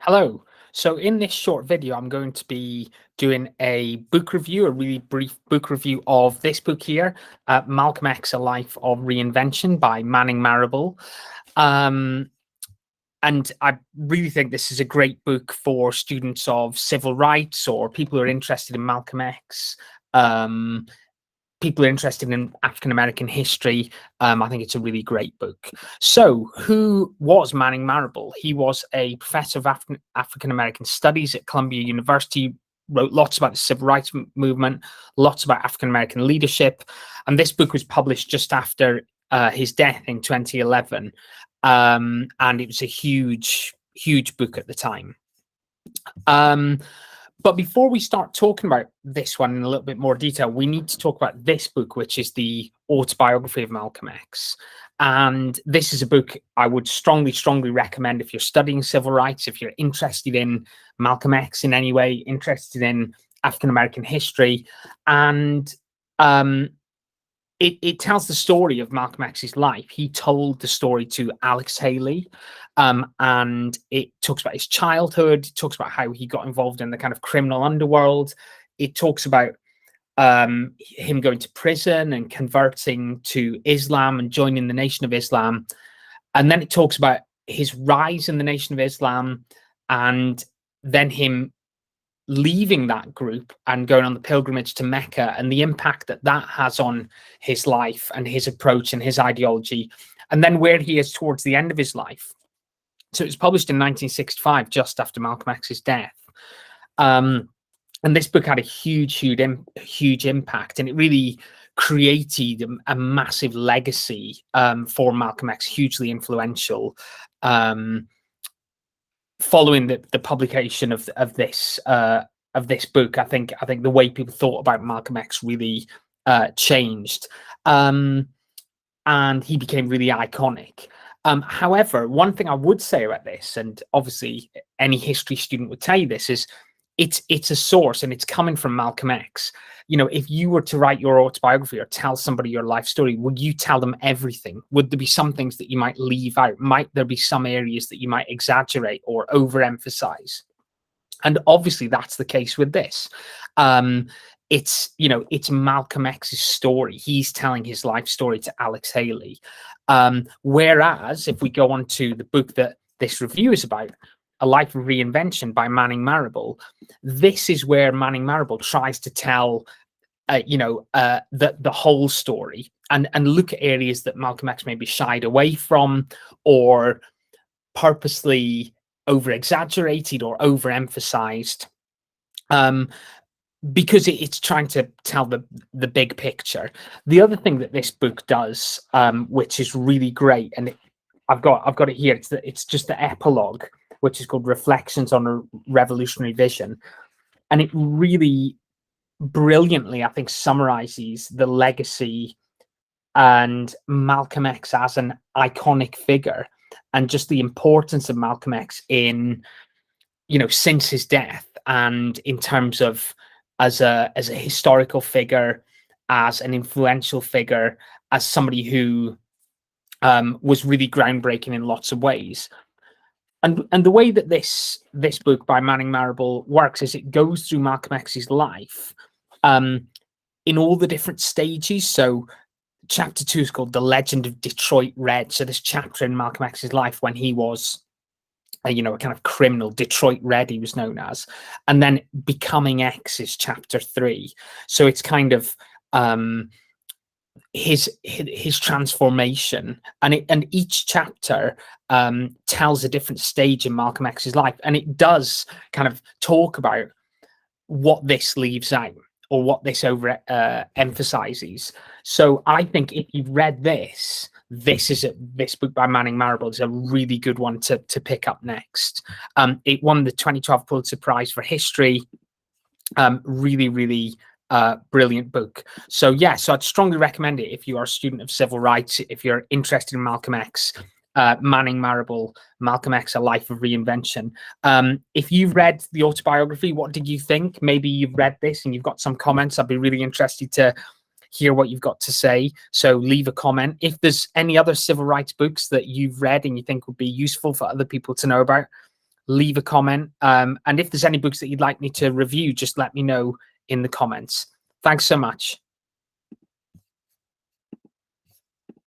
Hello. So in this short video, I'm going to be doing a book review, a really brief book review of this book here, Malcolm X, A Life of Reinvention by Manning Marable. Um, and I really think this is a great book for students of civil rights or people who are interested in Malcolm X. Um, People are interested in African American history. I think it's a really great book. So, who was Manning Marable? He was a professor of African American studies at Columbia University. Wrote lots about the civil rights movement, lots about African American leadership, and this book was published just after his death in 2011, and it was a huge book at the time. But before we start talking about this one in a little bit more detail, we need to talk about this book, which is the Autobiography of Malcolm X. And this is a book I would strongly recommend if you're studying civil rights, if you're interested in Malcolm X in any way, interested in African American history. And it tells the story of Malcolm X's life. He told the story to Alex Haley, and it talks about his childhood. It talks about how he got involved in the kind of criminal underworld. It talks about him going to prison and converting to Islam and joining the Nation of Islam. And then it talks about his rise in the Nation of Islam and then him leaving that group and going on the pilgrimage to Mecca and the impact that that has on his life and his approach and his ideology, and then where he is towards the end of his life. So it was published in 1965, just after Malcolm X's death. And this book had a huge impact, and it really created a massive legacy for Malcolm X, hugely influential. Following the publication of this book, I think the way people thought about Malcolm X really changed, and he became really iconic. However, one thing I would say about this, and obviously any history student would tell you this, is it's a source and it's coming from Malcolm X. You know, if you were to write your autobiography or tell somebody your life story, would you tell them everything? Would there be some things that you might leave out? Might there be some areas that you might exaggerate or overemphasize? And obviously that's the case with this. It's Malcolm X's story. He's telling his life story to Alex Haley. Whereas if we go on to the book that this review is about, A Life of Reinvention by Manning Marable, this is where Manning Marable tries to tell the whole story and look at areas that Malcolm X maybe shied away from or purposely over exaggerated or overemphasized, because it's trying to tell the big picture. The other thing that this book does, which is really great, and I've got it here, it's just the epilogue, which is called Reflections on a Revolutionary Vision, and it really brilliantly, I think, summarizes the legacy and Malcolm X as an iconic figure and just the importance of Malcolm X in, since his death, and in terms of as a historical figure, as an influential figure, as somebody who was really groundbreaking in lots of ways. And the way that this book by Manning Marable works is it goes through Malcolm X's life in all the different stages. So chapter 2 is called The Legend of Detroit Red. So this chapter in Malcolm X's life when he was a kind of criminal, Detroit Red he was known as. And then Becoming X is chapter 3. So it's kind of his transformation, and each chapter tells a different stage in Malcolm X's life, and it does kind of talk about what this leaves out or what this over emphasizes. So I think if you've read this book by Manning Marable is a really good one to pick up next. It won the 2012 Pulitzer Prize for history. Really brilliant book. So I'd strongly recommend it if you are a student of civil rights, if you're interested in Malcolm X. Manning Marable, Malcolm X, A Life of Reinvention. If you've read the autobiography, what did you think? Maybe you've read this and you've got some comments. I'd be really interested to hear what you've got to say. So leave a comment. If there's any other civil rights books that you've read and you think would be useful for other people to know about, leave a comment. And if there's any books that you'd like me to review, just let me know in the comments. Thanks so much.